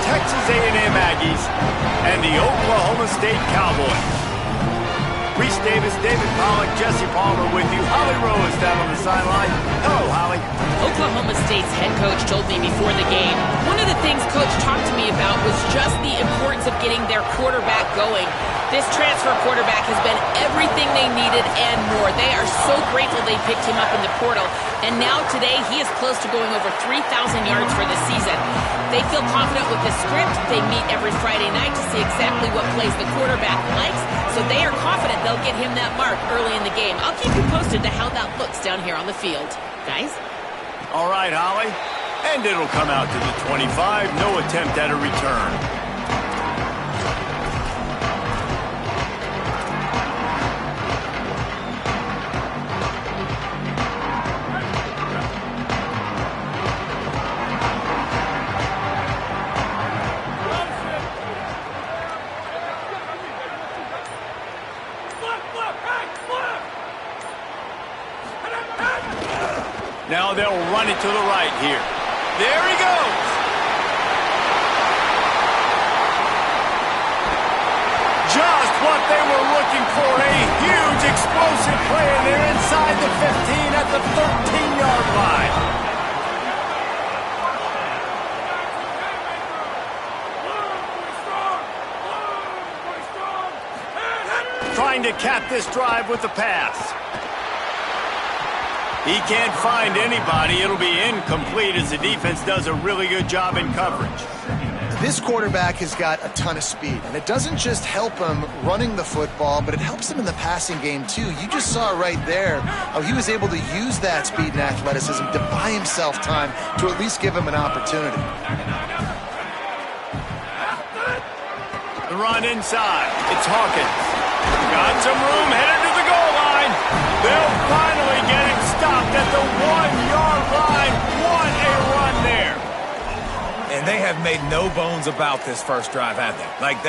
Texas A&M Aggies and the Oklahoma State Cowboys. Reese Davis, David Pollack, Jesse Palmer with you. Holly Rowe is down on the sideline. Hello, Holly. Oklahoma State's head coach told me before the game, one of the things Coach talked to me about was just the importance of getting their quarterback going. This transfer quarterback has been everything they needed and more. They are so grateful they picked him up in the portal. And now today, he is close to going over 3,000 yards for the season. They feel confident with the script. They meet every Friday night to see exactly what plays the quarterback likes. So they are confident they'll get him that mark early in the game. I'll keep you posted to how that looks down here on the field. Guys? All right, Holly. And it'll come out to the 25. No attempt at a return. Now they'll run it to the right here. There he goes. Just what they were looking for. A huge explosive play, and they're inside the 15 at the 13-yard line. Trying to cap this drive with the pass. He can't find anybody. It'll be incomplete as the defense does a really good job in coverage. This quarterback has got a ton of speed, and it doesn't just help him running the football, but it helps him in the passing game too. You just saw right there how he was able to use that speed and athleticism to buy himself time to at least give him an opportunity. The run inside. It's Hawkins. Got some room, headed to the goal line. They'll finally get him stopped at the 1-yard line. What a run there. And they have made no bones about this first drive, have they? Like,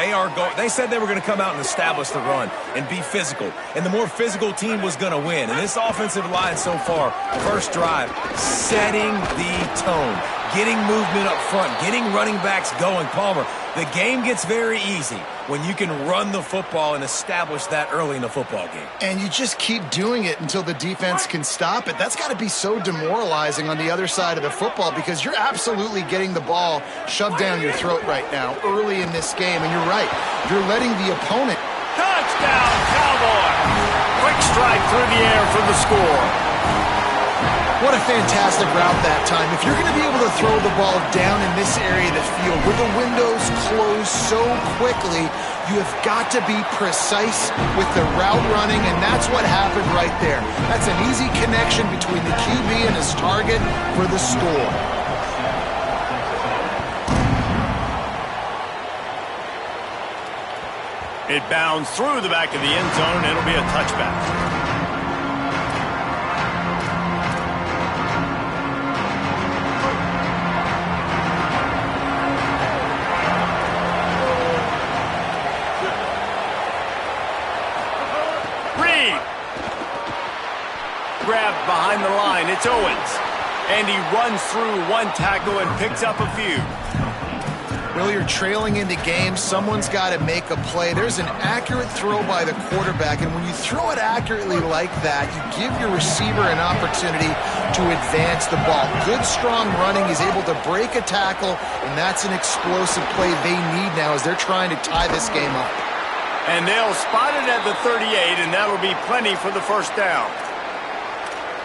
they said they were going to come out and establish the run and be physical. And the more physical team was going to win. And this offensive line so far, first drive, setting the tone, getting movement up front, getting running backs going. Palmer, the game gets very easy when you can run the football and establish that early in the football game. And you just keep doing it until the defense can stop it. That's got to be so demoralizing on the other side of the football because you're absolutely getting the ball shoved down your throat right now early in this game. And you're right. You're letting the opponent. Touchdown, Cowboy! Quick strike through the air for the score. What a fantastic route that time. If you're going to be able to throw the ball down in this area of the field where the windows close so quickly, you have got to be precise with the route running, and that's what happened right there. That's an easy connection between the QB and his target for the score. It bounds through the back of the end zone. It'll be a touchback. Grabbed behind the line. It's Owens. And he runs through one tackle and picks up a few. Well, you're trailing into games. Someone's got to make a play. There's an accurate throw by the quarterback, and when you throw it accurately like that, you give your receiver an opportunity to advance the ball. Good, strong running. He's able to break a tackle, and that's an explosive play they need now as they're trying to tie this game up. And they'll spot it at the 38, and that'll be plenty for the first down.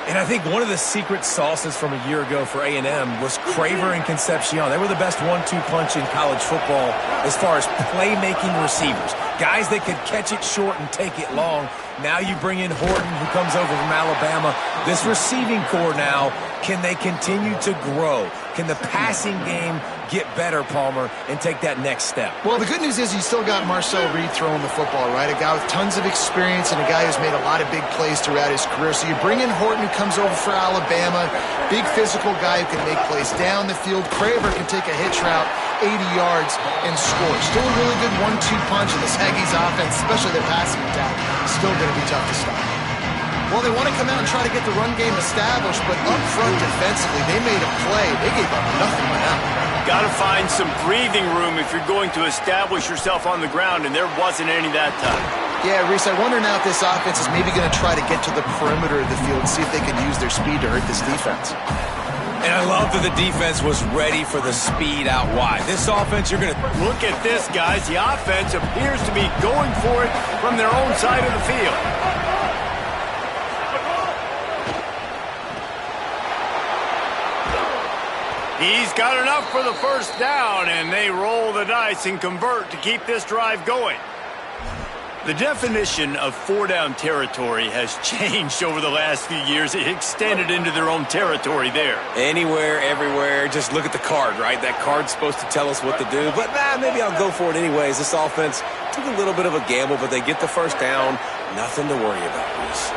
And I think one of the secret sauces from a year ago for A&M was Craver and Concepcion. They were the best 1-2 punch in college football as far as playmaking receivers. Guys that could catch it short and take it long. Now you bring in Horton, who comes over from Alabama. This receiving core now, can they continue to grow? Can the passing game get better, Palmer, and take that next step? Well, the good news is you still got Marcel Reed throwing the football, right? A guy with tons of experience and a guy who's made a lot of big plays throughout his career. So you bring in Horton, who comes over for Alabama, big physical guy who can make plays down the field. Craver can take a hitch route 80 yards and score. Still a really good 1-2 punch in this Aggies offense, especially their passing attack. Still going to be tough to stop. Well, they want to come out and try to get the run game established, but up front defensively, they made a play. They gave up nothing on that one. Got to find some breathing room if you're going to establish yourself on the ground, and there wasn't any that time. Yeah, Reese, I wonder now if this offense is maybe going to try to get to the perimeter of the field and see if they can use their speed to hurt this defense. And I love that the defense was ready for the speed out wide. This offense, you're going to... Look at this, guys. The offense appears to be going for it from their own side of the field. He's got enough for the first down, and they roll the dice and convert to keep this drive going. The definition of four-down territory has changed over the last few years. It extended into their own territory there. Anywhere, everywhere, just look at the card, right? That card's supposed to tell us what to do, but maybe I'll go for it anyways. This offense took a little bit of a gamble, but they get the first down. Nothing to worry about, Reese.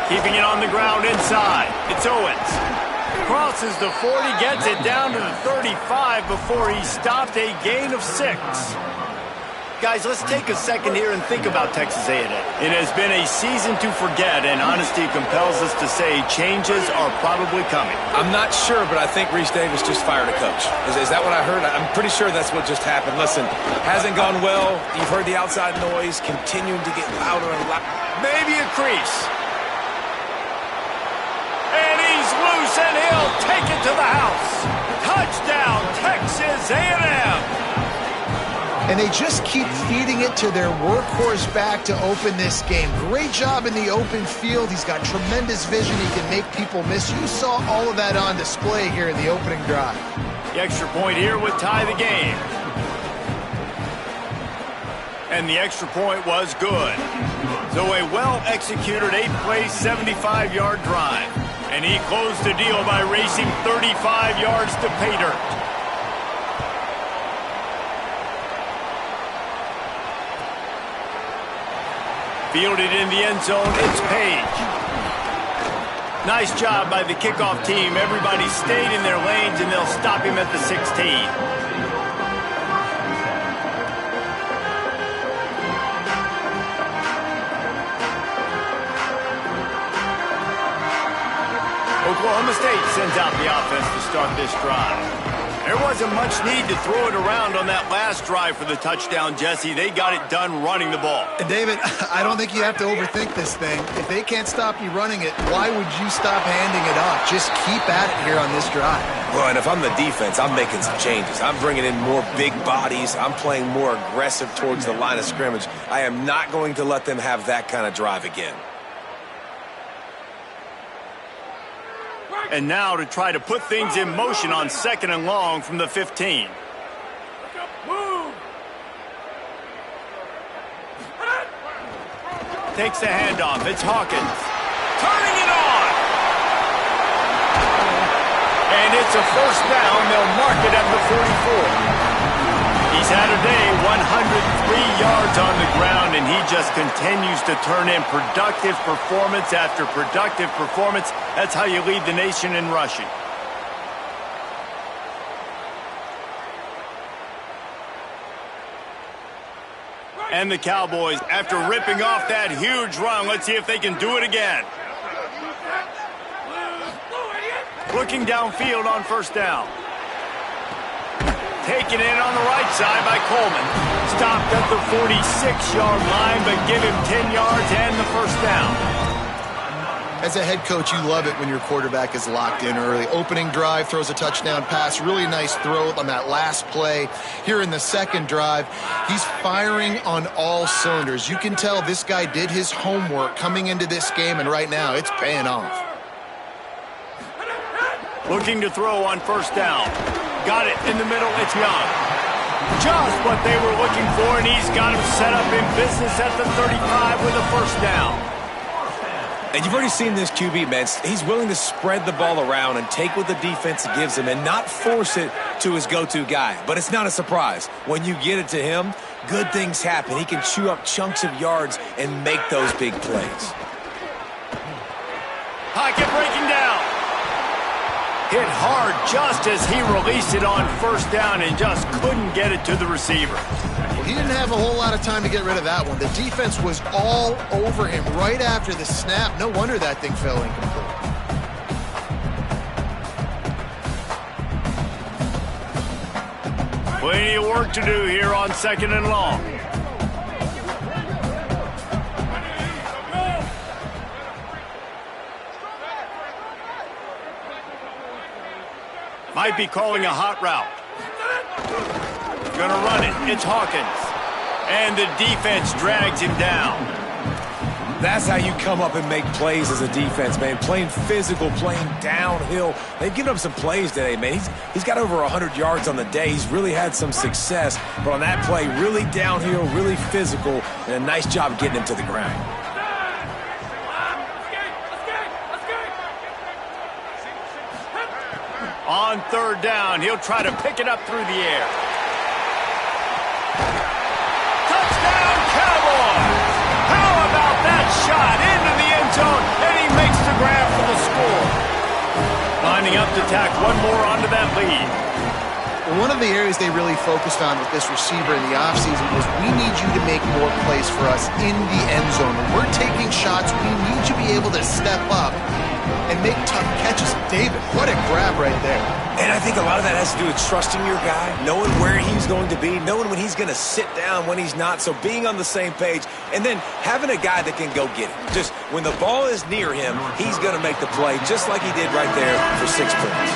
Keeping it on the ground inside. It's Owens. Crosses the 40, gets it down to the 35 before he stopped, a gain of 6. Guys, let's take a second here and think about Texas A&M. It has been a season to forget, and honesty compels us to say changes are probably coming. I'm not sure, but I think Reese Davis just fired a coach. Is that what I heard? I'm pretty sure that's what just happened. Listen, hasn't gone well. You've heard the outside noise continuing to get louder and louder. Maybe a crease. And he's loose, and he'll take it to the house. Touchdown, Texas A&M. And they just keep feeding it to their workhorse back to open this game. Great job in the open field. He's got tremendous vision. He can make people miss. You saw all of that on display here in the opening drive. The extra point here would tie the game. And the extra point was good. So a well-executed 8-play, 75-yard drive. And he closed the deal by racing 35 yards to pay dirt. Fielded in the end zone, it's Page. Nice job by the kickoff team. Everybody stayed in their lanes, and they'll stop him at the 16. Oklahoma State sends out the offense to start this drive. There wasn't much need to throw it around on that last drive for the touchdown, Jesse. They got it done running the ball. And David, I don't think you have to overthink this thing. If they can't stop you running it, why would you stop handing it off? Just keep at it here on this drive. Well, and if I'm the defense, I'm making some changes. I'm bringing in more big bodies. I'm playing more aggressive towards the line of scrimmage. I am not going to let them have that kind of drive again. And now to try to put things in motion on 2nd and long from the 15. Takes the handoff. It's Hawkins. Turning it on. And it's a first down. They'll mark it at the 44. He's had a day, 103 yards on the ground, and he just continues to turn in productive performance after productive performance. That's how you lead the nation in rushing. And the Cowboys, after ripping off that huge run, let's see if they can do it again. Looking downfield on first down. Taken in on the right side by Coleman. Stopped at the 46-yard line, but give him 10 yards and the first down. As a head coach, you love it when your quarterback is locked in early. Opening drive, throws a touchdown pass. Really nice throw on that last play. Here in the second drive, he's firing on all cylinders. You can tell this guy did his homework coming into this game, and right now it's paying off. Looking to throw on first down. Got it in the middle. It's Young. Just what they were looking for, and he's got him set up in business at the 35 with a first down. And you've already seen this QB, man. He's willing to spread the ball around and take what the defense gives him and not force it to his go-to guy. But it's not a surprise. When you get it to him, good things happen. He can chew up chunks of yards and make those big plays. Pocket breaking down. Hit hard just as he released it on first down and just couldn't get it to the receiver. Well, he didn't have a whole lot of time to get rid of that one. The defense was all over him right after the snap. No wonder that thing fell incomplete. Plenty of work to do here on 2nd and long. Might be calling a hot route. Gonna run it. It's Hawkins. And the defense drags him down. That's how you come up and make plays as a defense, man. Playing physical, playing downhill. They've given up some plays today, man. He's got over 100 yards on the day. He's really had some success. But on that play, really downhill, really physical, and a nice job getting him to the ground. On 3rd down, he'll try to pick it up through the air. Touchdown, Cowboys! How about that shot into the end zone, and he makes the grab for the score. Lining up to tack one more onto that lead. Well, one of the areas they really focused on with this receiver in the offseason was we need you to make more plays for us in the end zone. When we're taking shots, we need you to be able to step up and make tough catches. David, what a grab right there. And I think a lot of that has to do with trusting your guy, knowing where he's going to be, knowing when he's going to sit down, when he's not, so being on the same page, and then having a guy that can go get it. Just when the ball is near him, he's going to make the play, just like he did right there for 6 points.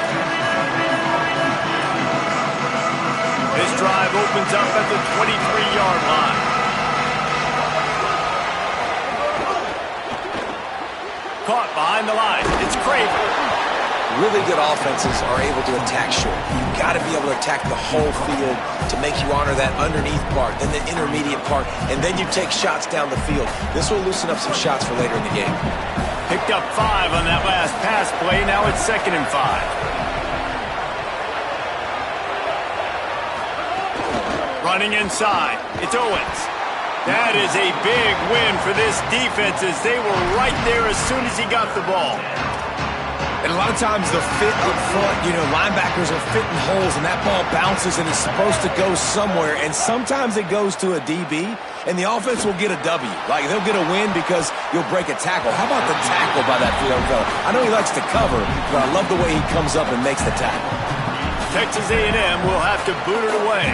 This drive opens up at the 23-yard line. Caught behind the line. It's Craven. Really good offenses are able to attack short. You've got to be able to attack the whole field to make you honor that underneath part, then the intermediate part, and then you take shots down the field. This will loosen up some shots for later in the game. Picked up 5 on that last pass play. Now it's 2nd and 5. Running inside. It's Owens. That is a big win for this defense as they were right there as soon as he got the ball. And a lot of times the fit up front, linebackers are fitting holes and that ball bounces and it's supposed to go somewhere. And sometimes it goes to a DB and the offense will get a W. Like they'll get a win because you'll break a tackle. How about the tackle by that young fella? I know he likes to cover, but I love the way he comes up and makes the tackle. Texas A&M will have to boot it away.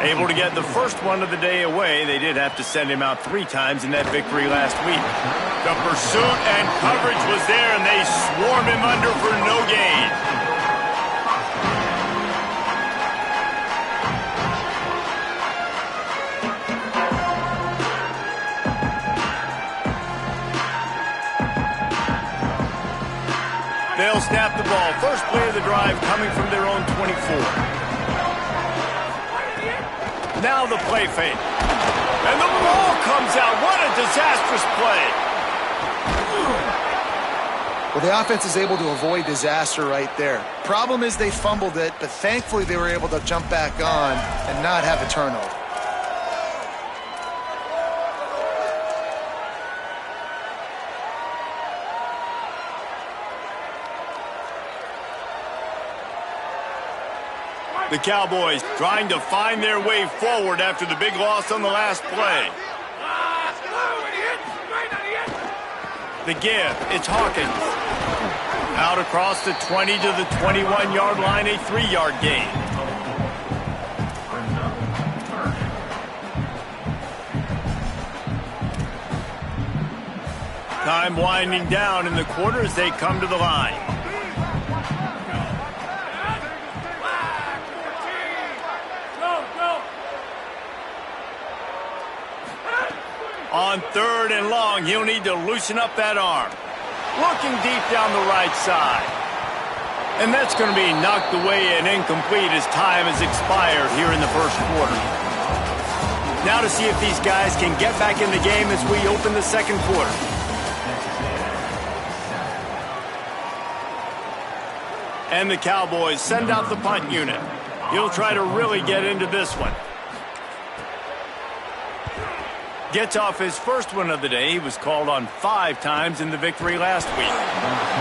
Able to get the first one of the day away. They did have to send him out 3 times in that victory last week. The pursuit and coverage was there, and they swarmed him under for no gain. They'll snap the ball. First play of the drive coming from their own 24. Now the play fake. And the ball comes out. What a disastrous play. Well, the offense is able to avoid disaster right there. Problem is they fumbled it, but thankfully they were able to jump back on and not have a turnover. The Cowboys trying to find their way forward after the big loss on the last play. The give, it's Hawkins. Out across the 20 to the 21-yard line, a 3-yard gain. Time winding down in the quarter as they come to the line. On 3rd and long, he'll need to loosen up that arm. Looking deep down the right side. And that's going to be knocked away and incomplete as time has expired here in the first quarter. Now to see if these guys can get back in the game as we open the second quarter. And the Cowboys send out the punt unit. He'll try to really get into this one. Gets off his first one of the day. He was called on 5 times in the victory last week.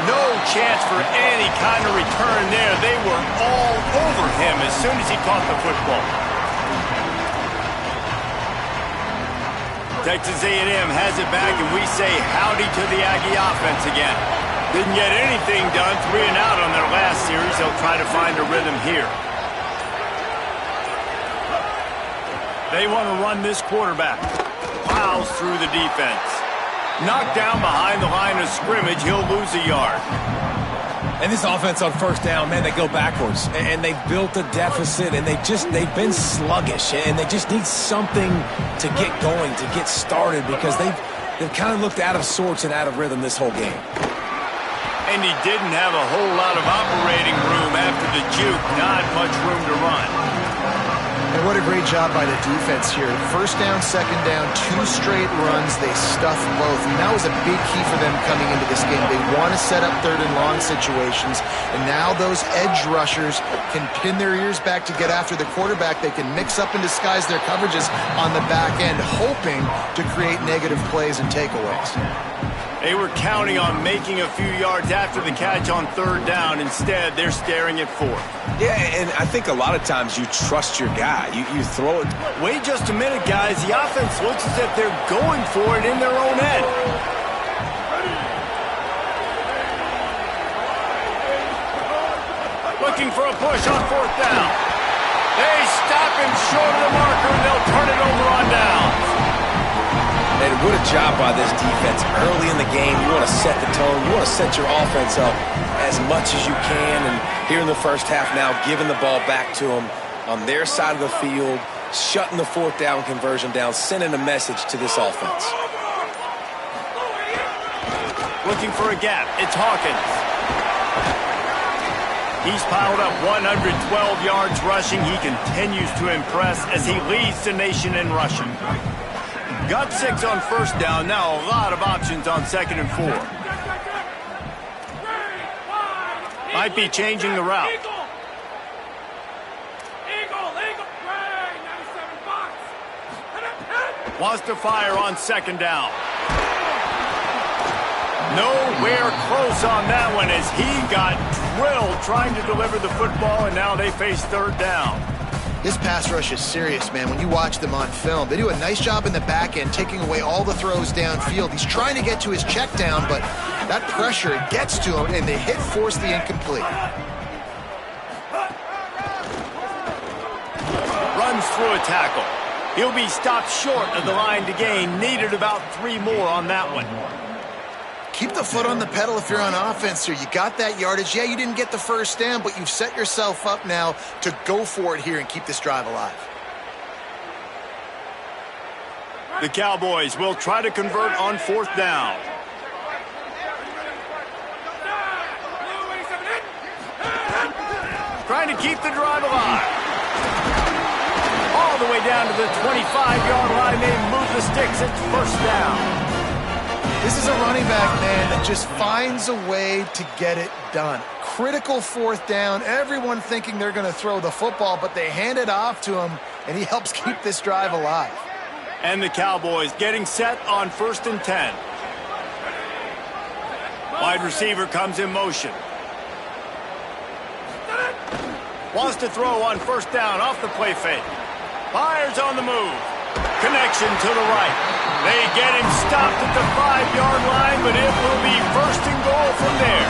No chance for any kind of return there. They were all over him as soon as he caught the football. Texas A&M has it back, and we say howdy to the Aggie offense again. Didn't get anything done, 3 and out on their last series. They'll try to find a rhythm here. They want to run this quarterback. Plows through the defense. Knocked down behind the line of scrimmage, he'll lose a yard. And this offense on first down, man, they go backwards. And they've built a deficit, and they've been sluggish. And they just need something to get going, to get started, because they've kind of looked out of sorts and out of rhythm this whole game. And he didn't have a whole lot of operating room after the juke. Not much room to run. And what a great job by the defense here. First down, second down, 2 straight runs. They stuffed both. And that was a big key for them coming into this game. They want to set up 3rd and long situations. And now those edge rushers can pin their ears back to get after the quarterback. They can mix up and disguise their coverages on the back end, hoping to create negative plays and takeaways. They were counting on making a few yards after the catch on 3rd down. Instead, they're staring at 4th. Yeah, and I think a lot of times you trust your guy. You throw it. Wait just a minute, guys. The offense looks as if they're going for it in their own end. Looking for a push on 4th down. They stop him short of the marker, and they'll turn it over on downs. And what a job by this defense. Early in the game, you want to set the tone. You want to set your offense up as much as you can. And here in the first half now, giving the ball back to them on their side of the field, shutting the 4th down conversion down, sending a message to this offense. Looking for a gap. It's Hawkins. He's piled up 112 yards rushing. He continues to impress as he leads the nation in rushing. Got 6 on first down. Now a lot of options on 2nd and 4. Might be changing the route. Wants to fire on 2nd down. Nowhere close on that one as he got drilled trying to deliver the football, and now they face 3rd down. This pass rush is serious, man. When you watch them on film, they do a nice job in the back end, taking away all the throws downfield. He's trying to get to his check down, but that pressure gets to him, and the hit forced the incomplete. Runs through a tackle. He'll be stopped short of the line to gain. Needed about 3 more on that one. Keep the foot on the pedal if you're on offense here. You got that yardage. Yeah, you didn't get the first down, but you've set yourself up now to go for it here and keep this drive alive. The Cowboys will try to convert on 4th down. Trying to keep the drive alive. All the way down to the 25-yard line. They move the sticks. It's 1st down. This is a running back, man, that just finds a way to get it done. Critical 4th down. Everyone thinking they're going to throw the football, but they hand it off to him, and he helps keep this drive alive. And the Cowboys getting set on 1st and 10. Wide receiver comes in motion. Wants to throw on 1st down off the play fake. Fires on the move. Connection to the right. They get him stopped at the 5-yard line, but it will be 1st and goal from there.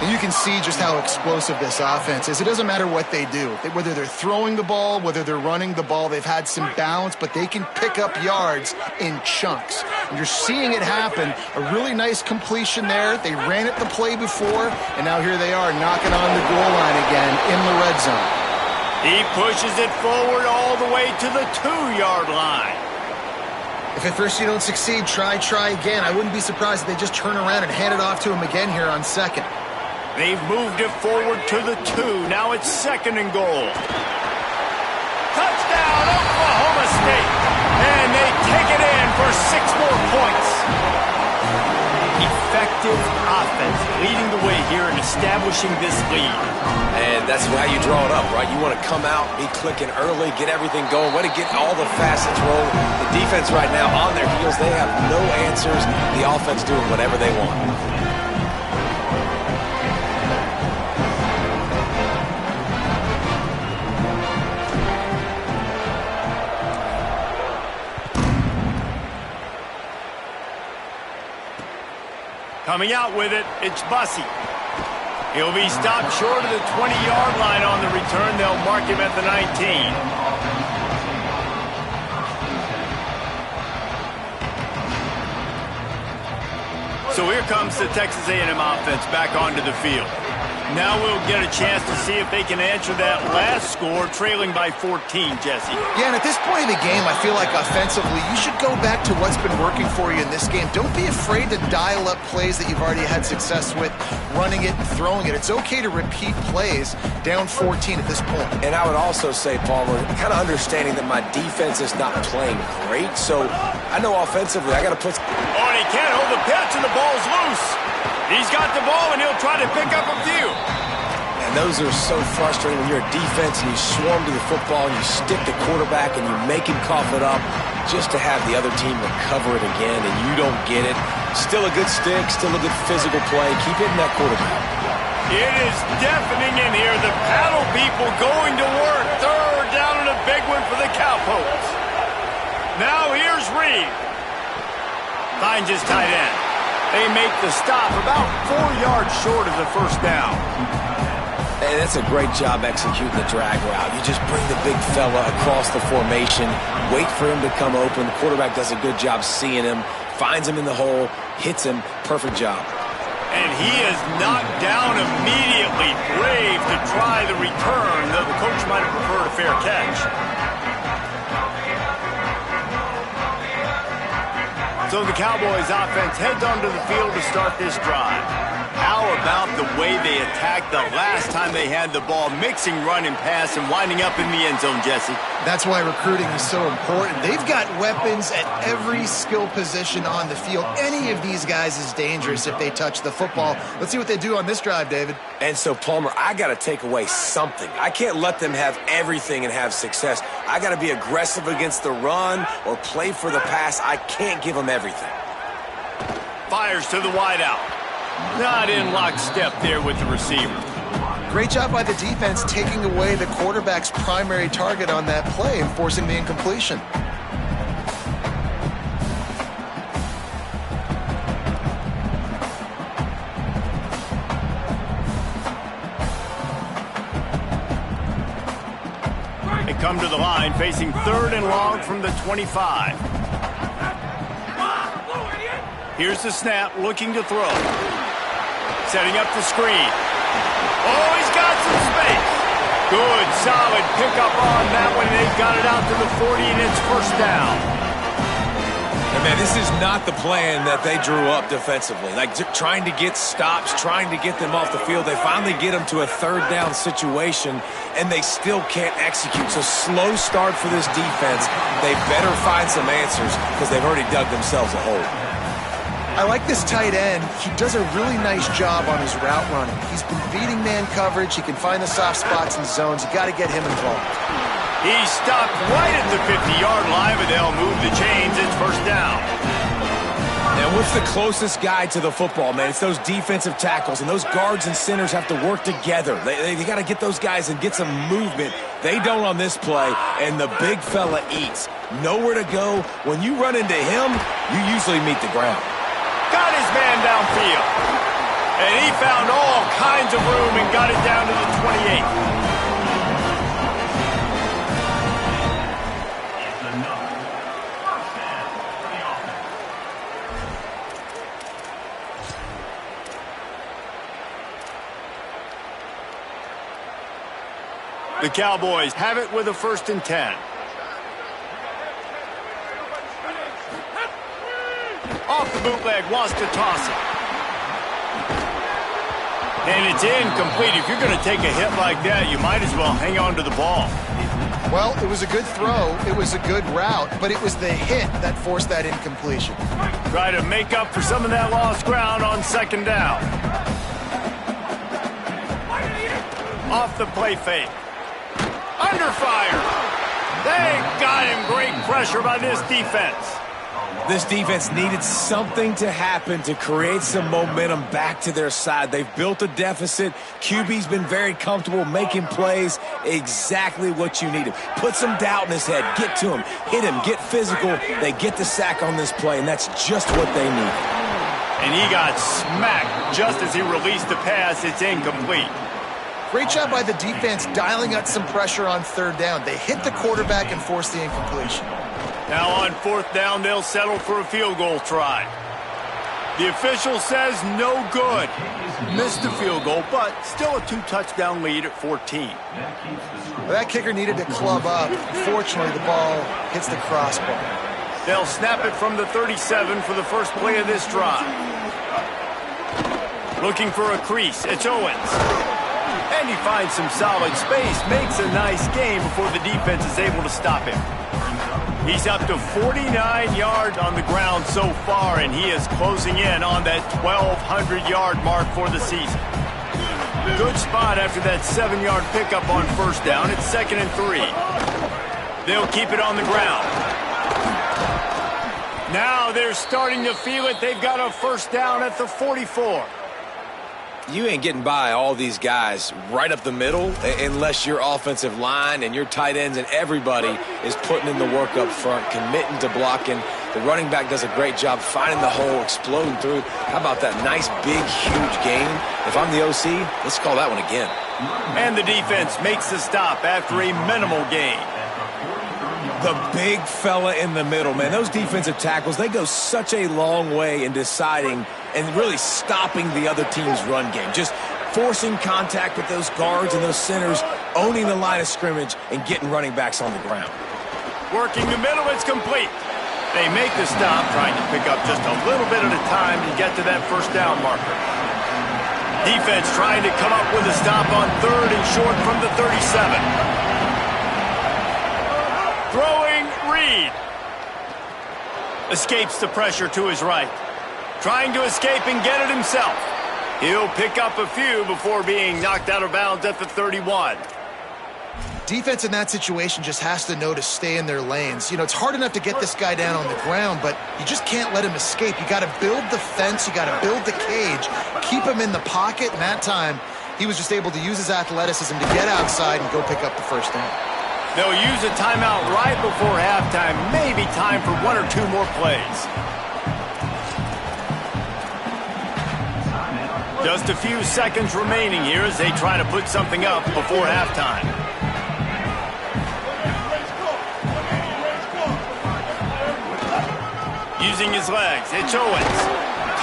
And you can see just how explosive this offense is. It doesn't matter what they do. Whether they're throwing the ball, whether they're running the ball, they've had some balance, but they can pick up yards in chunks. And you're seeing it happen. A really nice completion there. They ran it the play before, and now here they are knocking on the goal line again in the red zone. He pushes it forward all the way to the 2-yard line. If at first you don't succeed, try again. I wouldn't be surprised if they just turn around and hand it off to him again here on 2nd. They've moved it forward to the 2. Now it's 2nd and goal. Touchdown, Oklahoma State. And they take it in for 6 more points. Effective offense leading the way here and establishing this lead. And that's how you draw it up, right? You want to come out, be clicking early, get everything going, want to get all the facets rolling. The defense right now on their heels, they have no answers. The offense doing whatever they want. Coming out with it, it's Bussey. He'll be stopped short of the 20-yard line on the return. They'll mark him at the 19. So here comes the Texas A&M offense back onto the field. Now we'll get a chance to see if they can answer that last score, trailing by 14, Jesse. Yeah, and at this point in the game, I feel like offensively, you should go back to what's been working for you in this game. Don't be afraid to dial up plays that you've already had success with, running it and throwing it. It's okay to repeat plays down 14 at this point. And I would also say, Palmer, kind of understanding that my defense is not playing great, so I know offensively I got to put... Oh, and he can't hold the pitch, and the ball's loose. He's got the ball, and he'll try to pick up a few. And those are so frustrating when you're a defense and you swarm to the football and you stick the quarterback and you make him cough it up just to have the other team recover it again and you don't get it. Still a good stick, still a good physical play. Keep hitting that quarterback. It is deafening in here. The paddle people going to work. Third down and a big one for the Cowpokes. Now here's Reed. Finds his tight end. They make the stop about 4 yards short of the first down. Hey, that's a great job executing the drag route. You just bring the big fella across the formation, wait for him to come open. The quarterback does a good job seeing him, finds him in the hole, hits him. Perfect job. And he is knocked down immediately. Brave to try the return, though the coach might have preferred a fair catch. So the Cowboys offense heads onto the field to start this drive. How about the way they attacked the last time they had the ball, mixing run and pass and winding up in the end zone, Jesse? That's why recruiting is so important. They've got weapons at every skill position on the field. Any of these guys is dangerous if they touch the football. Let's see what they do on this drive, David. And so, Palmer, I got to take away something. I can't let them have everything and have success. I got to be aggressive against the run or play for the pass. I can't give them everything. Fires to the wideout. Not in lockstep there with the receiver. Great job by the defense taking away the quarterback's primary target on that play and forcing the incompletion. They come to the line facing third and long from the 25. Here's the snap, looking to throw. Setting up the screen. Oh, he's got some space. Good, solid pickup on that one. They've got it out to the 40, and it's first down. And man, this is not the plan that they drew up defensively. Like trying to get stops, trying to get them off the field. They finally get them to a third down situation, and they still can't execute. So slow start for this defense. They better find some answers because they've already dug themselves a hole. I like this tight end. He does a really nice job on his route running. He's been beating man coverage. He can find the soft spots and zones. You got to get him involved. He stopped right at the 50-yard line, but they'll move the chains. It's first down. Now, what's the closest guy to the football, man? It's those defensive tackles, and those guards and centers have to work together. They got to get those guys and get some movement. They don't on this play, and the big fella eats. Nowhere to go. When you run into him, you usually meet the ground. Got his man downfield. And he found all kinds of room and got it down to the 28. The Cowboys have it with a 1st and 10. Off the bootleg, wants to toss it. And it's incomplete. If you're going to take a hit like that, you might as well hang on to the ball. Well, it was a good throw. It was a good route, but it was the hit that forced that incompletion. Try to make up for some of that lost ground on 2nd down. Off the play fake. Under fire. They got him. Great pressure by this defense. This defense needed something to happen to create some momentum back to their side. They've built a deficit. QB's been very comfortable making plays. Exactly what you needed. Put some doubt in his head. Get to him. Hit him. Get physical. They get the sack on this play, and that's just what they need. And he got smacked just as he released the pass. It's incomplete. Great job by the defense dialing up some pressure on third down. They hit the quarterback and forced the incompletion. Now on fourth down, they'll settle for a field goal try. The official says no good. Missed the field goal, but still a 2-touchdown lead at 14. Well, that kicker needed to club up. Fortunately, the ball hits the crossbar. They'll snap it from the 37 for the first play of this drive. Looking for a crease. It's Owens. And he finds some solid space, makes a nice gain before the defense is able to stop him. He's up to 49 yards on the ground so far, and he is closing in on that 1,200-yard mark for the season. Good spot after that 7-yard pickup on first down. It's 2nd and 3. They'll keep it on the ground. Now they're starting to feel it. They've got a first down at the 44. You ain't getting by all these guys right up the middle unless your offensive line and your tight ends and everybody is putting in the work up front, committing to blocking. The running back does a great job finding the hole, exploding through. How about that nice, big, huge gain? If I'm the OC, let's call that one again. And the defense makes the stop after a minimal gain. The big fella in the middle, man. Those defensive tackles, they go such a long way in deciding and really stopping the other team's run game. Just forcing contact with those guards and those centers, owning the line of scrimmage, and getting running backs on the ground. Working the middle, it's complete. They make the stop, trying to pick up just a little bit at a time to get to that first down marker. Defense trying to come up with a stop on 3rd and short from the 37. Throwing Reed. Escapes the pressure to his right. Trying to escape and get it himself. He'll pick up a few before being knocked out of bounds at the 31. Defense in that situation just has to know to stay in their lanes. You know, it's hard enough to get this guy down on the ground, but you just can't let him escape. You got to build the fence. You got to build the cage. Keep him in the pocket. And that time, he was just able to use his athleticism to get outside and go pick up the first down. They'll use a timeout right before halftime. Maybe time for 1 or 2 more plays. Just a few seconds remaining here as they try to put something up before halftime. Using his legs, it's Owens.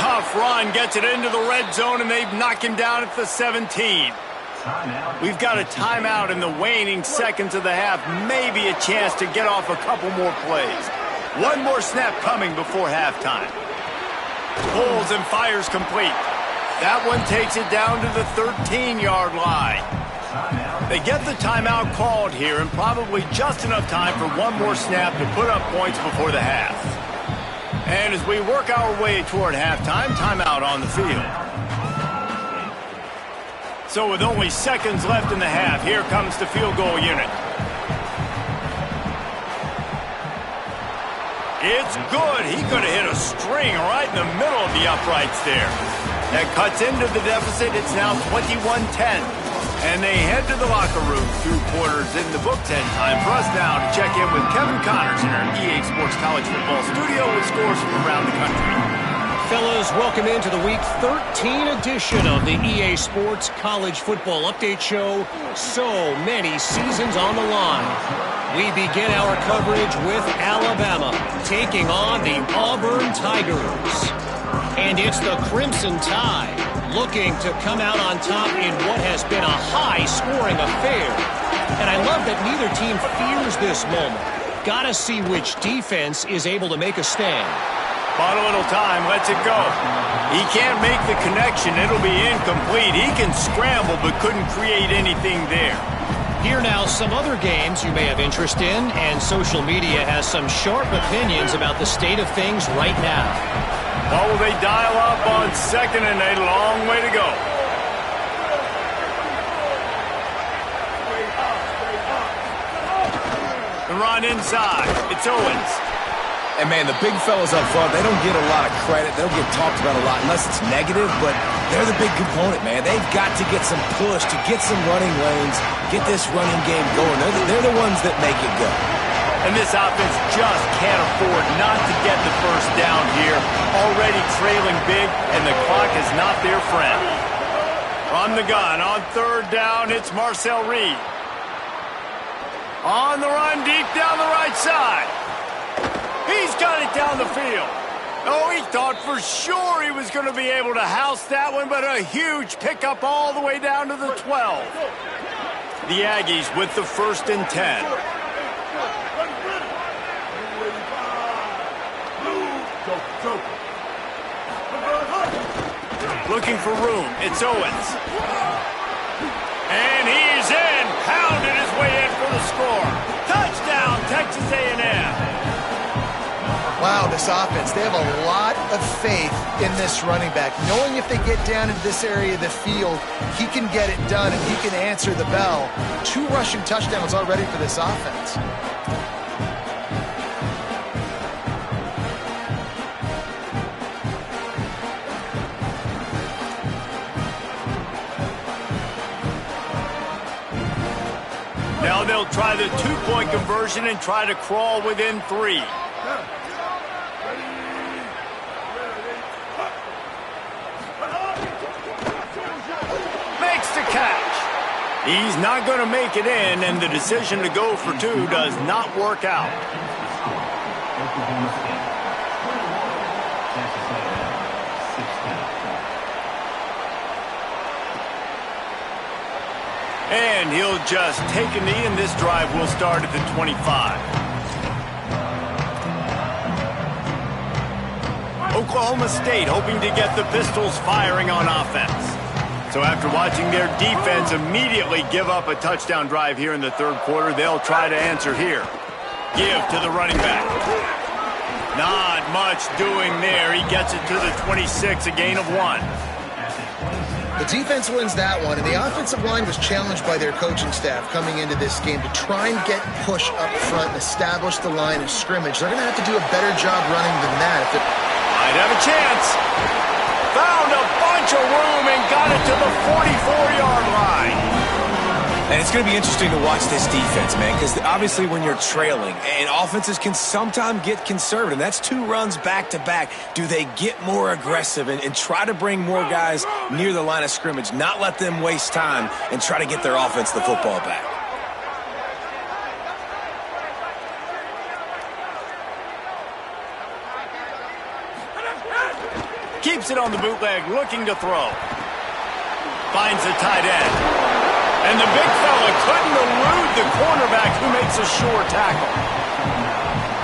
Tough run, gets it into the red zone, and they've knocked him down at the 17. We've got a timeout in the waning seconds of the half. Maybe a chance to get off a couple more plays. One more snap coming before halftime. Pulls and fires complete. That one takes it down to the 13-yard line. They get the timeout called here, and probably just enough time for one more snap to put up points before the half. And as we work our way toward halftime, timeout on the field. So with only seconds left in the half, here comes the field goal unit. It's good. He could have hit a string right in the middle of the uprights there. That cuts into the deficit. It's now 21-10. And they head to the locker room. 2 quarters in the books, and time for us now to check in with Kevin Connors in our EA Sports College Football studio with scores from around the country. Fellas, welcome into the Week 13 edition of the EA Sports College Football Update Show. So many seasons on the line. We begin our coverage with Alabama taking on the Auburn Tigers. And it's the Crimson Tide looking to come out on top in what has been a high-scoring affair. And I love that neither team fears this moment. Gotta see which defense is able to make a stand. Bought a little time, lets it go. He can't make the connection. It'll be incomplete. He can scramble, but couldn't create anything there. Here now, some other games you may have interest in, and social media has some sharp opinions about the state of things right now. What will they dial up on 2nd and a long way to go? The run inside. It's Owens. And, man, the big fellas up front, they don't get a lot of credit. They don't get talked about a lot unless it's negative, but they're the big component, man. They've got to get some push, to get some running lanes, get this running game going. They're the ones that make it go. And this offense just can't afford not to get the first down here. Already trailing big, and the clock is not their friend. From the gun, on third down, it's Marcel Reed. On the run, deep down the right side. He's got it down the field. Oh, he thought for sure he was going to be able to house that one, but a huge pickup all the way down to the 12. The Aggies with the 1st and 10. Looking for room. It's Owens. And he's in. Pounded his way in for the score. Touchdown, Texas A&M. Wow, this offense, they have a lot of faith in this running back. Knowing if they get down into this area of the field, he can get it done and he can answer the bell. 2 rushing touchdowns already for this offense. Now they'll try the 2-point conversion and try to crawl within 3. Makes the catch. He's not going to make it in, and the decision to go for 2 does not work out. And he'll just take a knee, and this drive will start at the 25. Oklahoma State hoping to get the Pistols firing on offense. So after watching their defense immediately give up a touchdown drive here in the 3rd quarter, they'll try to answer here. Give to the running back. Not much doing there. He gets it to the 26, a gain of 1. The defense wins that one, and the offensive line was challenged by their coaching staff coming into this game to try and get push up front and establish the line of scrimmage. They're going to have to do a better job running than that. Might have a chance. Found a bunch of room and got it to the 44-yard line. And it's going to be interesting to watch this defense, man, because obviously when you're trailing, and offenses can sometimes get conservative. That's 2 runs back-to-back. Do they get more aggressive and try to bring more guys near the line of scrimmage, not let them waste time, and try to get their offense the football back? Keeps it on the bootleg, looking to throw. Finds the tight end. And the big fella couldn't elude the cornerback who makes a sure tackle.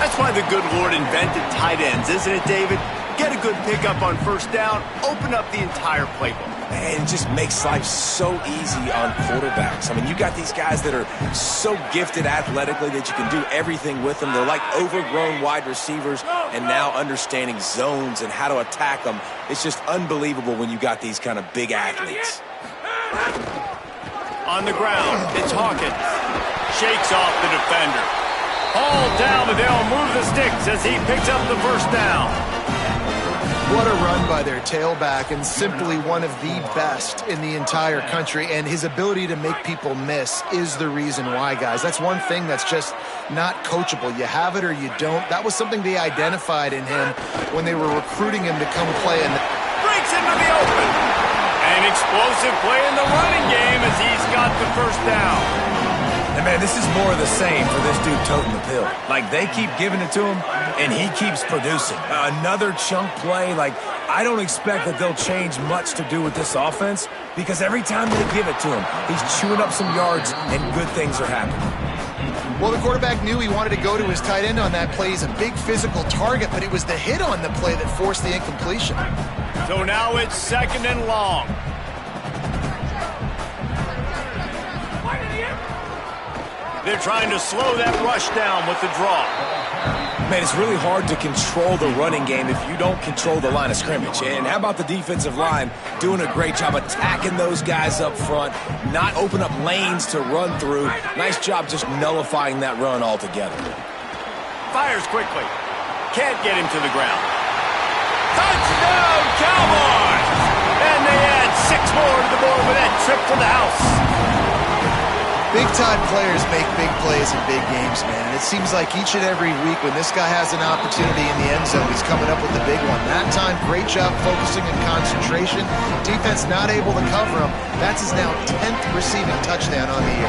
That's why the good Lord invented tight ends, isn't it, David? Get a good pickup on 1st down, open up the entire playbook. And it just makes life so easy on quarterbacks. I mean, you got these guys that are so gifted athletically that you can do everything with them. They're like overgrown wide receivers, and now understanding zones and how to attack them. It's just unbelievable when you got these kind of big athletes. On the ground, it's Hawkins. Shakes off the defender. Hauled down, but they'll move the sticks as he picks up the 1st down. What a run by their tailback, and simply one of the best in the entire country. And his ability to make people miss is the reason why, guys. That's one thing that's just not coachable. You have it or you don't. That was something they identified in him when they were recruiting him to come play. And breaks into the open. An explosive play in the running game as he's got the 1st down. And, man, this is more of the same for this dude toting the pill. Like, they keep giving it to him, and he keeps producing. Another chunk play. Like, I don't expect that they'll change much to do with this offense because every time they give it to him, he's chewing up some yards, and good things are happening. Well, the quarterback knew he wanted to go to his tight end on that play. He's a big physical target, but it was the hit on the play that forced the incompletion. So now it's 2nd and long. They're trying to slow that rush down with the draw. Man, it's really hard to control the running game if you don't control the line of scrimmage. And how about the defensive line doing a great job attacking those guys up front, not open up lanes to run through. Nice job just nullifying that run altogether. Fires quickly. Can't get him to the ground. Touchdown, Cowboys! And they add 6 more to the board with that trip to the house. Big-time players make big plays in big games, man. And it seems like each and every week when this guy has an opportunity in the end zone, he's coming up with the big one. That time, great job focusing and concentration. Defense not able to cover him. That's his now 10th receiving touchdown on the year.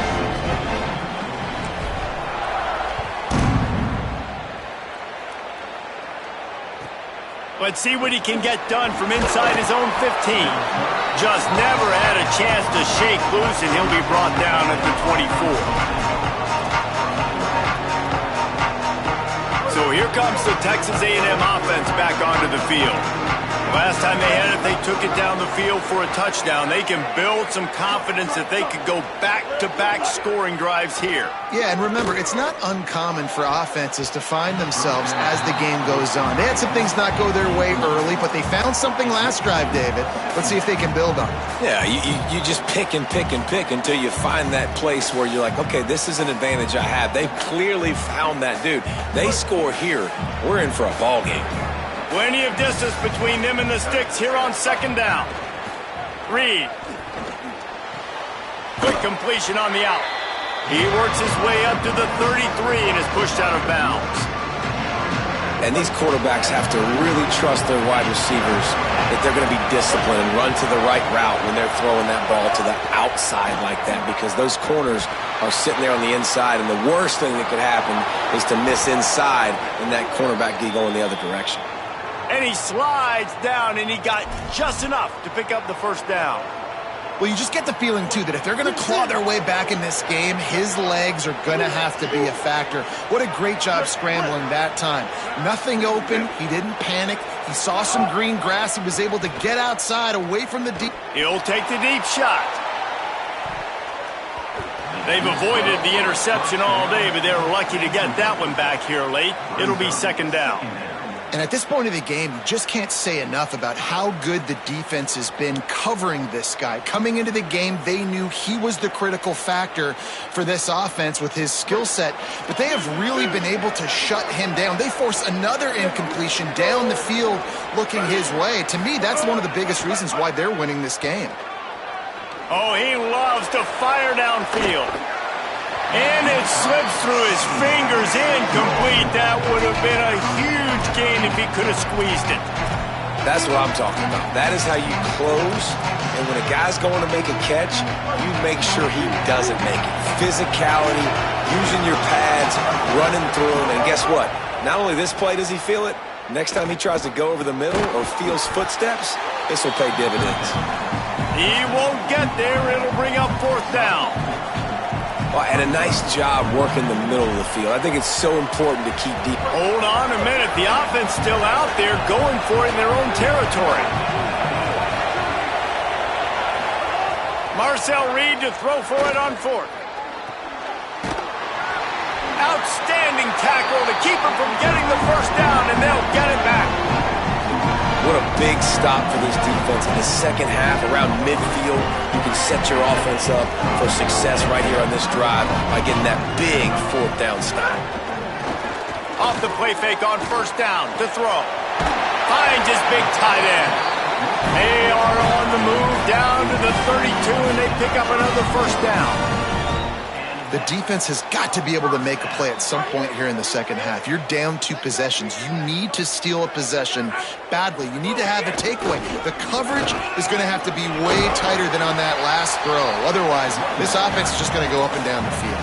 Let's see what he can get done from inside his own 15. Just never had a chance to shake loose, and he'll be brought down at the 24. So here comes the Texas A&M offense back onto the field. Last time they had it, they took it down the field for a touchdown. They can build some confidence that they could go back-to-back scoring drives here. Yeah, and remember, it's not uncommon for offenses to find themselves as the game goes on. They had some things not go their way early, but they found something last drive, David. Let's see if they can build on it. Yeah, you just pick and pick and pick until you find that place where you're like, okay, this is an advantage I have. They've clearly found that dude. They score here, we're in for a ball game. Plenty of distance between them and the sticks here on second down. Reed. Quick completion on the out. He works his way up to the 33 and is pushed out of bounds. And these quarterbacks have to really trust their wide receivers that they're going to be disciplined and run to the right route when they're throwing that ball to the outside like that, because those corners are sitting there on the inside, and the worst thing that could happen is to miss inside and that cornerback be going the other direction. And he slides down, and he got just enough to pick up the first down. Well, you just get the feeling, too, that if they're going to claw their way back in this game, his legs are going to have to be a factor. What a great job scrambling that time. Nothing open. He didn't panic. He saw some green grass. He was able to get outside, away from the deep. He'll take the deep shot. They've avoided the interception all day, but they were lucky to get that one back here late. It'll be second down. And at this point of the game, you just can't say enough about how good the defense has been covering this guy. Coming into the game, they knew he was the critical factor for this offense with his skill set, but they have really been able to shut him down. They force another incompletion down the field looking his way. To me, that's one of the biggest reasons why they're winning this game. Oh, he loves to fire downfield. And it slips through his fingers, incomplete. That would have been a huge gain if he could have squeezed it. That's what I'm talking about. That is how you close. And when a guy's going to make a catch, you make sure he doesn't make it. Physicality, using your pads, running through him. And guess what? Not only this play does he feel it, next time he tries to go over the middle or feels footsteps, this will pay dividends. He won't get there. It'll bring up fourth down. Well, and a nice job working the middle of the field. I think it's so important to keep deep. Hold on a minute. The offense still out there going for it in their own territory. Marcel Reed to throw for it on fourth. Outstanding tackle to keep him from getting the first down, and they'll get it back. What a big stop for this defense in the second half. Around midfield, you can set your offense up for success right here on this drive by getting that big fourth down stop. Off the play fake on first down to throw. Finds his big tight end. They are on the move down to the 32, and they pick up another first down. The defense has got to be able to make a play at some point here in the second half. You're down 2 possessions. You need to steal a possession badly. You need to have a takeaway. The coverage is going to have to be way tighter than on that last throw. Otherwise, this offense is just going to go up and down the field.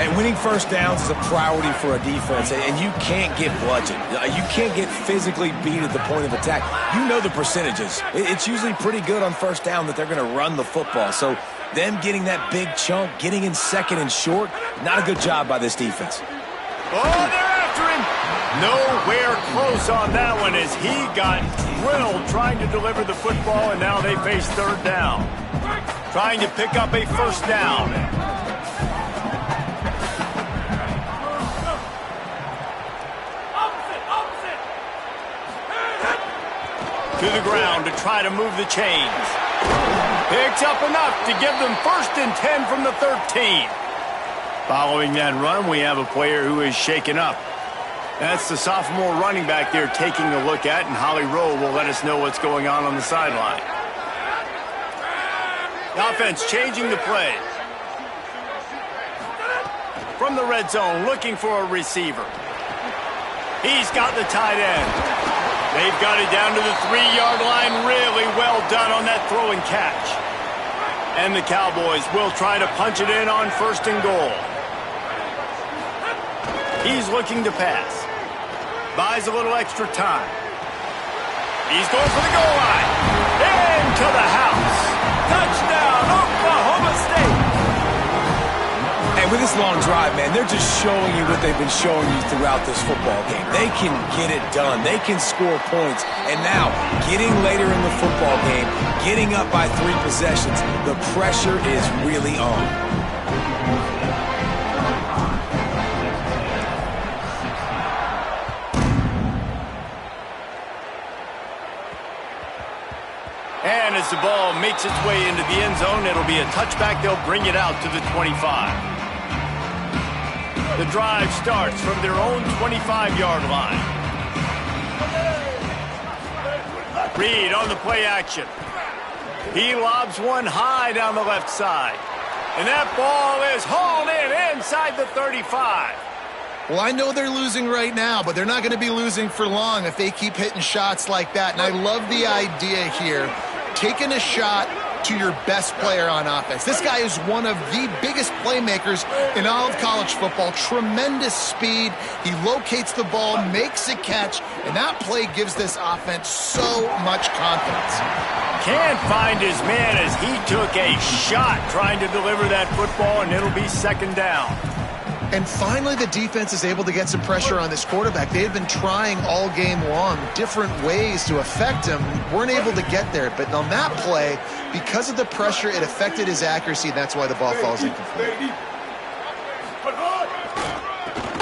And winning first downs is a priority for a defense, and you can't get bludgeoned. You can't get physically beat at the point of attack. You know the percentages. It's usually pretty good on first down that they're going to run the football. So them getting that big chunk, getting in second and short, not a good job by this defense. Oh, they're after him. Nowhere close on that one as he got drilled trying to deliver the football, and now they face third down. Trying to pick up a first down. To the ground to try to move the chains. Picks up enough to give them 1st and 10 from the 13. Following that run, we have a player who is shaken up. That's the sophomore running back they're taking a look at, and Holly Rowe will let us know what's going on the sideline. The offense changing the play. from the red zone, looking for a receiver. He's got the tight end. They've got it down to the 3-yard line. Really well done on that throw and catch. And the Cowboys will try to punch it in on 1st and goal. He's looking to pass. Buys a little extra time. He's going for the goal line. Into the house. Touchdown, Oklahoma State. And with this long drive, man, they're just showing you what they've been showing you throughout this football game. They can get it done. They can score points. And now, getting later in the football game, getting up by 3 possessions, the pressure is really on. And as the ball makes its way into the end zone, it'll be a touchback. They'll bring it out to the 25. The drive starts from their own 25-yard line. Reed on the play action. He lobs one high down the left side. And that ball is hauled in inside the 35. Well, I know they're losing right now, but they're not going to be losing for long if they keep hitting shots like that. And I love the idea here, taking a shot to your best player on offense. This guy is one of the biggest playmakers in all of college football. Tremendous speed. He locates the ball, makes a catch, and that play gives this offense so much confidence. Can't find his man as he took a shot trying to deliver that football, and it'll be 2nd down. And finally, the defense is able to get some pressure on this quarterback. They had been trying all game long different ways to affect him. Weren't able to get there. But on that play, because of the pressure, it affected his accuracy, and that's why the ball falls incomplete.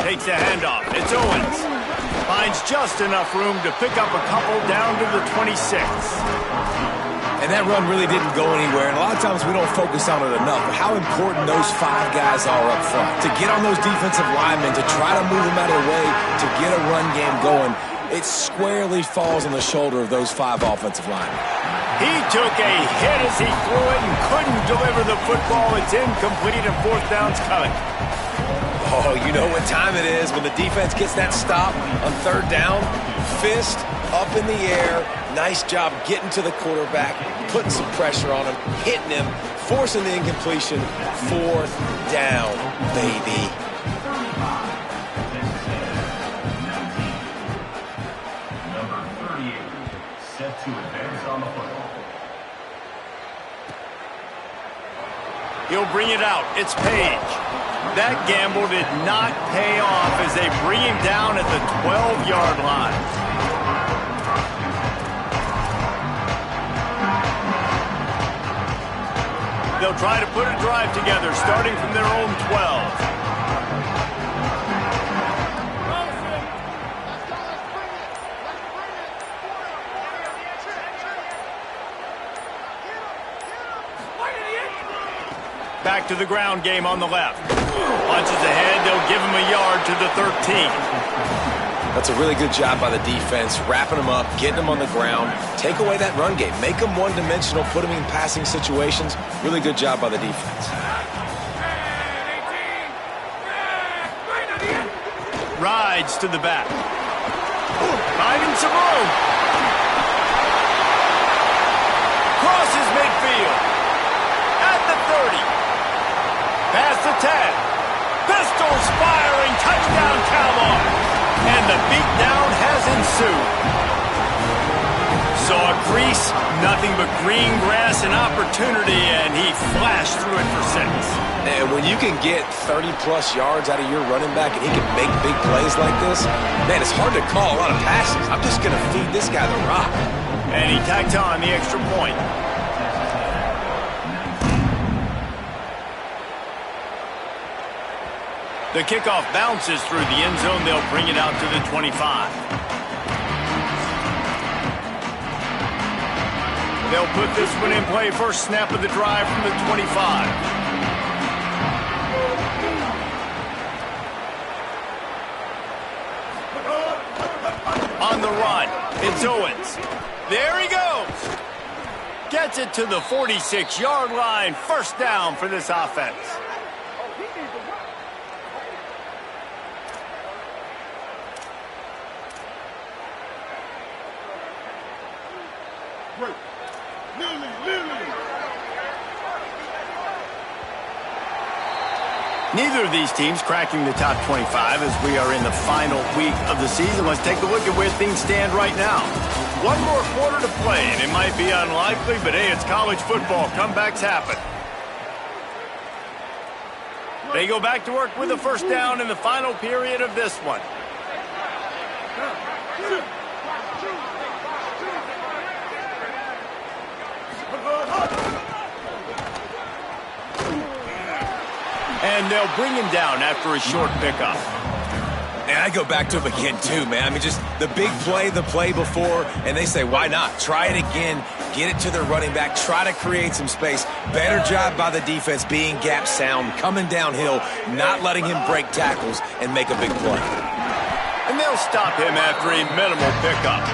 Takes a handoff. It's Owens. Finds just enough room to pick up a couple down to the 26. And that run really didn't go anywhere. And a lot of times we don't focus on it enough. But how important those 5 guys are up front. To get on those defensive linemen, to try to move them out of the way, to get a run game going, it squarely falls on the shoulder of those 5 offensive linemen. He took a hit as he threw it and couldn't deliver the football. It's incomplete and 4th down's coming. Oh, you know what time it is when the defense gets that stop on 3rd down. Fist up in the air. Nice job getting to the quarterback, putting some pressure on him, hitting him, forcing the incompletion. 4th down, baby. Number 38, set to advance on the football. He'll bring it out. It's Page. That gamble did not pay off as they bring him down at the 12-yard line. They'll try to put a drive together, starting from their own 12. Back to the ground game on the left. Punches ahead, they'll give him a yard to the 13. That's a really good job by the defense, wrapping them up, getting them on the ground. Take away that run game. Make them one-dimensional, put them in passing situations. Really good job by the defense. Rides to the back. Finding some room. Crosses midfield. At the 30. Past the 10. Pistols firing. Touchdown, Cowboys. And the beatdown has ensued. Saw a crease, nothing but green grass and opportunity, and he flashed through it for 6. And when you can get 30-plus yards out of your running back and he can make big plays like this, man, it's hard to call a lot of passes. I'm just going to feed this guy the rock. And he tacked on the extra point. The kickoff bounces through the end zone. They'll bring it out to the 25. They'll put this one in play. First snap of the drive from the 25. On the run, it's Owens. There he goes. Gets it to the 46-yard line. First down for this offense. Neither of these teams cracking the top 25 as we are in the final week of the season. Let's take a look at where things stand right now. One more quarter to play, and it might be unlikely, but hey, it's college football. Comebacks happen. They go back to work with a first down in the final period of this one. And they'll bring him down after a short pickup. And I go back to him again, too, man. I mean, just the big play, the play before, and they say, why not? Try it again, get it to their running back, try to create some space. Better job by the defense being gap sound, coming downhill, not letting him break tackles and make a big play. And they'll stop him after a minimal pickup.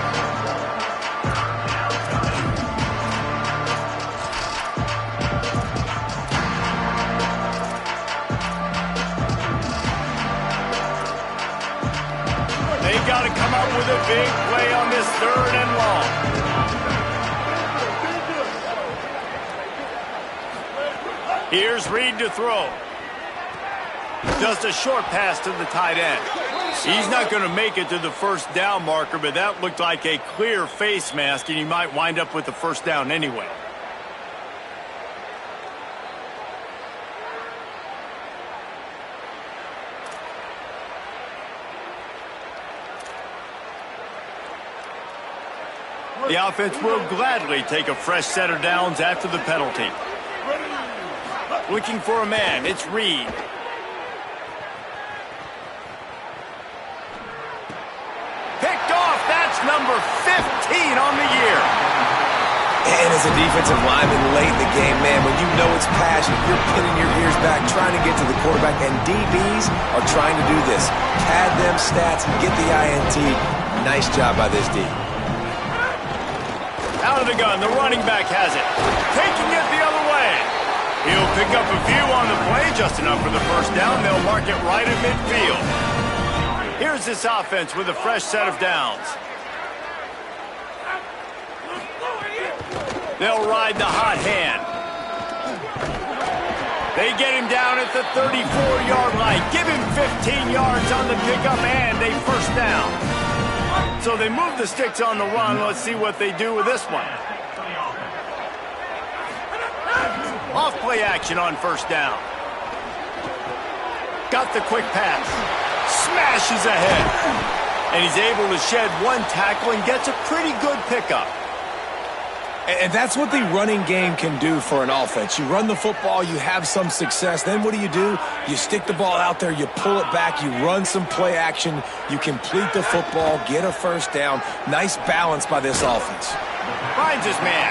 Got to come up with a big play on this 3rd and long. Here's Reed to throw. Just a short pass to the tight end. He's not going to make it to the first down marker, but that looked like a clear face mask, and he might wind up with the first down anyway. The offense will gladly take a fresh set of downs after the penalty. Looking for a man, it's Reed. Picked off, that's number 15 on the year. And as a defensive lineman late in the game, man, when you know it's passion, you're pinning your ears back, trying to get to the quarterback, and DBs are trying to do this. Pad them stats and get the INT. Nice job by this D. Out of the gun, the running back has it. Taking it the other way. He'll pick up a few on the play, just enough for the first down. They'll mark it right at midfield. Here's this offense with a fresh set of downs. They'll ride the hot hand. They get him down at the 34-yard line. Give him 15 yards on the pickup and a first down. So they move the sticks on the run. Let's see what they do with this one. Off play action on first down. Got the quick pass. Smashes ahead. And he's able to shed one tackle and gets a pretty good pickup. And that's what the running game can do for an offense. You run the football, you have some success. Then what do? You stick the ball out there, you pull it back, you run some play action, you complete the football, get a first down. Nice balance by this offense. Finds his man.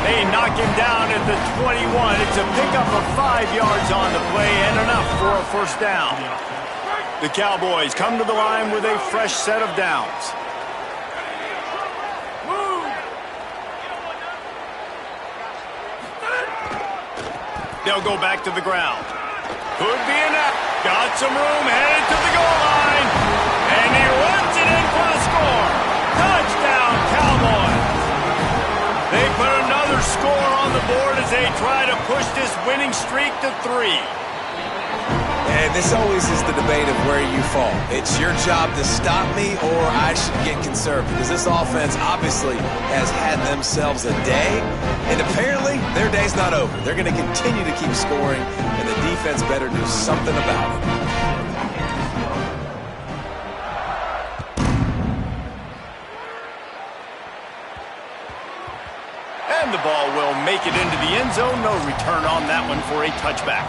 They knock him down at the 21. It's a pickup of 5 yards on the play and enough for a first down. The Cowboys come to the line with a fresh set of downs. They'll go back to the ground. Could be enough. Got some room, headed to the goal line. And he runs it in for the score. Touchdown, Cowboys. They put another score on the board as they try to push this winning streak to 3. And this always is the debate of where you fall. It's your job to stop me or I should get conserved, because this offense obviously has had themselves a day, and apparently their day's not over. They're going to continue to keep scoring, and the defense better do something about it. And the ball will make it into the end zone. No return on that one for a touchback.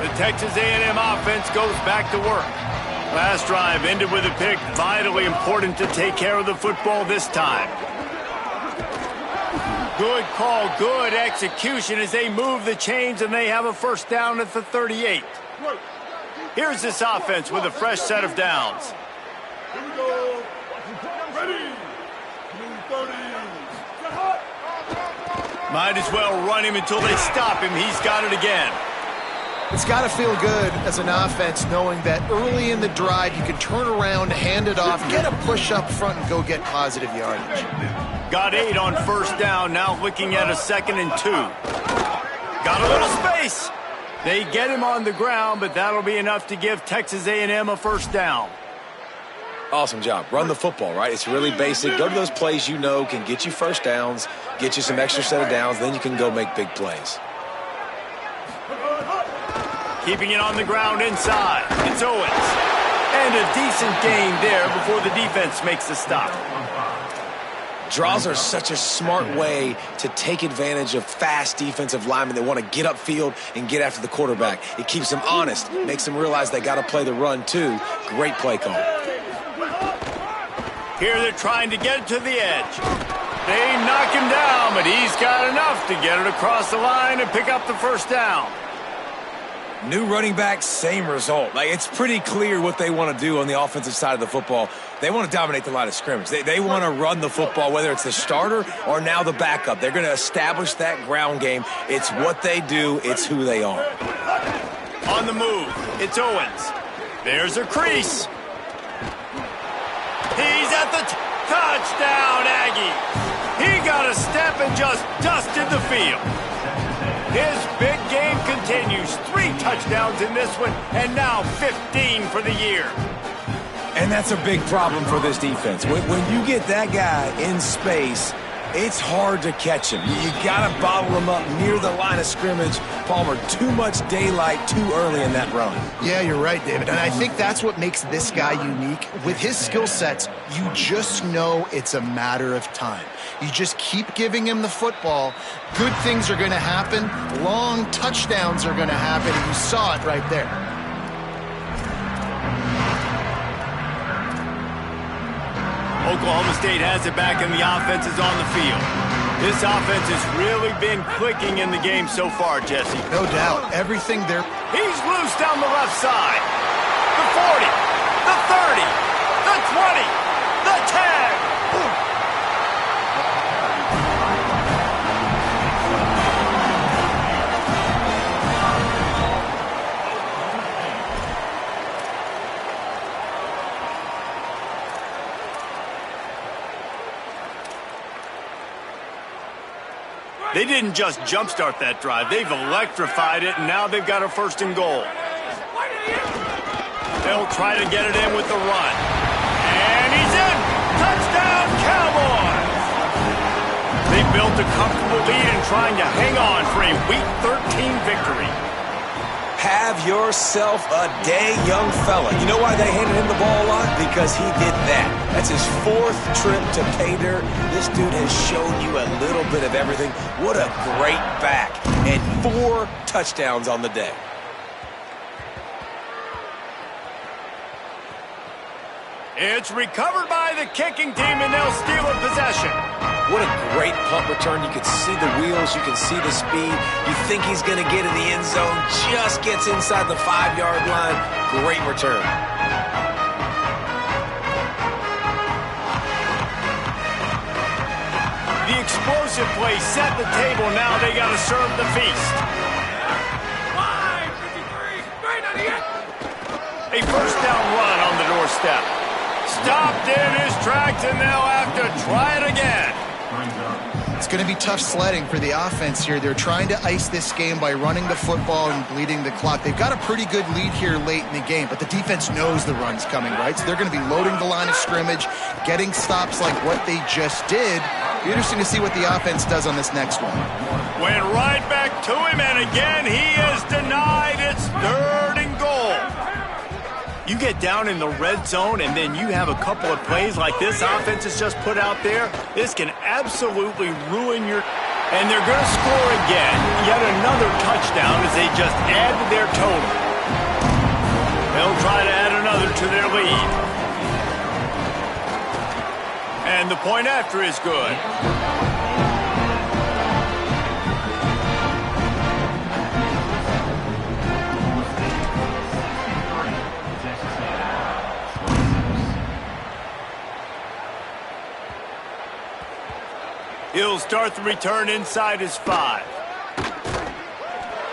The Texas A&M offense goes back to work. Last drive ended with a pick. Vitally important to take care of the football this time. Good call, good execution as they move the chains and they have a first down at the 38. Here's this offense with a fresh set of downs. Here we go. Ready. 30. Might as well run him until they stop him. He's got it again. It's got to feel good as an offense knowing that early in the drive you can turn around, hand it off, get a push up front, and go get positive yardage. Got 8 on first down, now looking at a 2nd and 2. Got a little space. They get him on the ground, but that'll be enough to give Texas A&M a first down. Awesome job. Run the football, right? It's really basic. Go to those plays you know can get you first downs, get you some extra set of downs, then you can go make big plays. Keeping it on the ground inside. It's Owens. And a decent gain there before the defense makes the stop. Draws are such a smart way to take advantage of fast defensive linemen that want to get upfield and get after the quarterback. It keeps them honest, makes them realize they got to play the run too. Great play call. Here they're trying to get it to the edge. They knock him down, but he's got enough to get it across the line and pick up the first down. New running back, same result. Like, it's pretty clear what they want to do on the offensive side of the football. They want to dominate the line of scrimmage. They want to run the football, whether it's the starter or now the backup. They're going to establish that ground game. It's what they do. It's who they are. On the move, it's Owens. There's a crease. He's at the touchdown, Aggie. He got a step and just dusted the field. His big game continues. 3 touchdowns in this one, and now 15 for the year. And that's a big problem for this defense. When you get that guy in space, it's hard to catch him. You got to bottle him up near the line of scrimmage. Palmer, too much daylight too early in that run. Yeah, you're right, David. And I think that's what makes this guy unique. With his skill sets, you just know it's a matter of time. You just keep giving him the football. Good things are going to happen. Long touchdowns are going to happen. And you saw it right there. Oklahoma State has it back and the offense is on the field. This offense has really been clicking in the game so far, Jesse. No doubt. Everything there. He's loose down the left side. The 40, the 30, the 20, the 10. They didn't just jumpstart that drive. They've electrified it, and now they've got a 1st and goal. They'll try to get it in with the run. And he's in! Touchdown, Cowboys! They built a comfortable lead and trying to hang on for a Week 13 victory. Have yourself a day, young fella. You know why they handed him the ball a lot? Because he did that. That's his 4th trip to pay dirt. This dude has shown you a little bit of everything. What a great back. And 4 touchdowns on the day. It's recovered by the kicking team, and they'll steal a possession. What a great punt return. You can see the wheels. You can see the speed. You think he's going to get in the end zone. Just gets inside the 5-yard line. Great return. The explosive play set the table. Now they got to serve the feast. 5:53, a first down run on the doorstep. Stopped in his tracks, and they'll have to try it again. It's going to be tough sledding for the offense here. They're trying to ice this game by running the football and bleeding the clock. They've got a pretty good lead here late in the game, but the defense knows the run's coming, right? So they're going to be loading the line of scrimmage, getting stops like what they just did. It'll be interesting to see what the offense does on this next one. Went right back to him, and again he is denied. It's 3rd and goal. You get down in the red zone, and then you have a couple of plays like this offense has just put out there. This can absolutely ruin your... And they're going to score again. Yet another touchdown as they just add to their total. They'll try to add another to their lead. And the point after is good. He'll start the return inside his 5.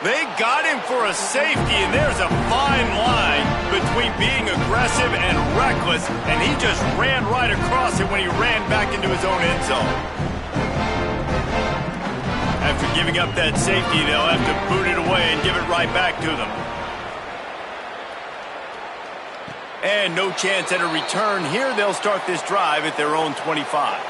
They got him for a safety, and there's a fine line between being aggressive and reckless, and he just ran right across it when he ran back into his own end zone. giving up that safety. They'll have to boot it away and give it right back to them. And no chance at a return here. They'll start this drive at their own 25.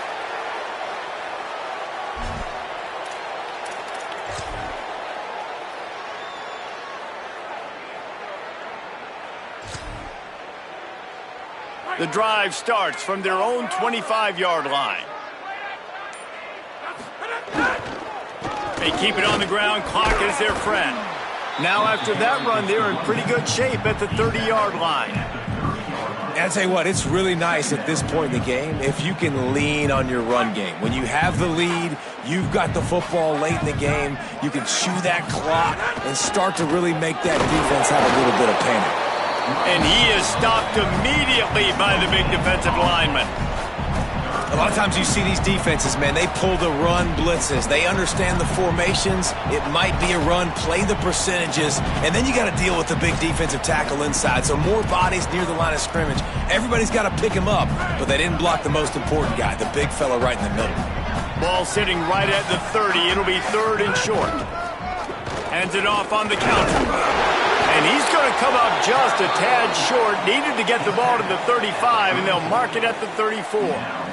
The drive starts from their own 25-yard line. They keep it on the ground. Clock is their friend. Now after that run, they're in pretty good shape at the 30-yard line. And I'll tell you what, it's really nice at this point in the game if you can lean on your run game. When you have the lead, you've got the football late in the game, you can chew that clock and start to really make that defense have a little bit of panic. And he is stopped immediately by the big defensive lineman. A lot of times you see these defenses, man, they pull the run blitzes. They understand the formations. It might be a run, play the percentages, and then you got to deal with the big defensive tackle inside. So more bodies near the line of scrimmage. Everybody's got to pick him up, but they didn't block the most important guy, the big fella right in the middle. Ball sitting right at the 30. It'll be 3rd and short. Hands it off on the counter. And he's going to come up just a tad short. Needed to get the ball to the 35, and they'll mark it at the 34.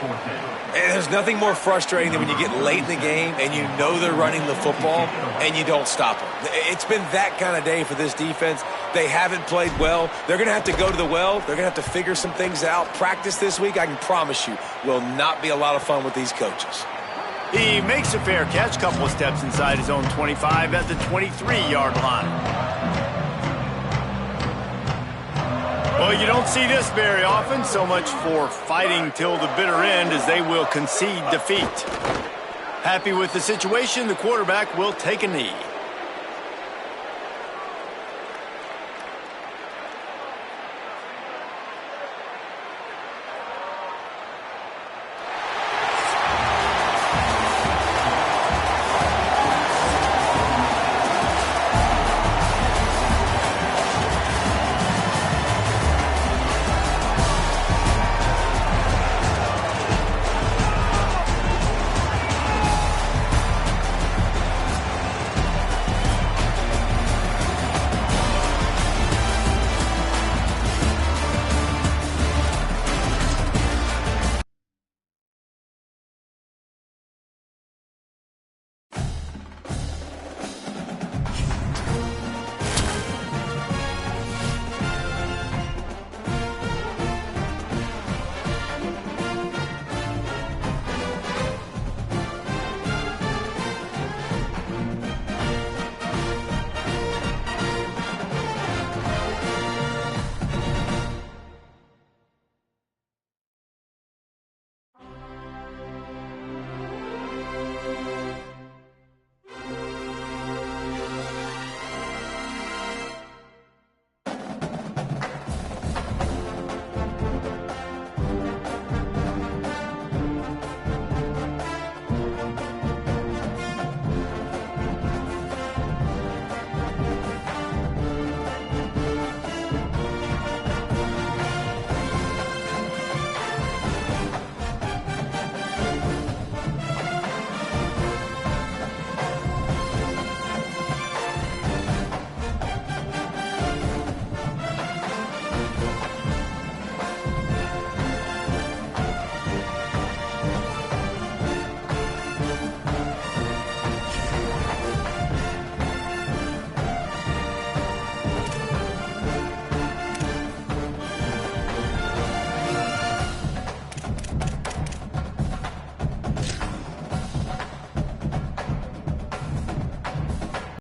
And there's nothing more frustrating than when you get late in the game and you know they're running the football and you don't stop them. It's been that kind of day for this defense. They haven't played well. They're going to have to go to the well. They're going to have to figure some things out. Practice this week, I can promise you, will not be a lot of fun with these coaches. He makes a fair catch, couple of steps inside his own 25 at the 23-yard line. Well, you don't see this very often. So much for fighting till the bitter end as they will concede defeat. Happy with the situation, the quarterback will take a knee.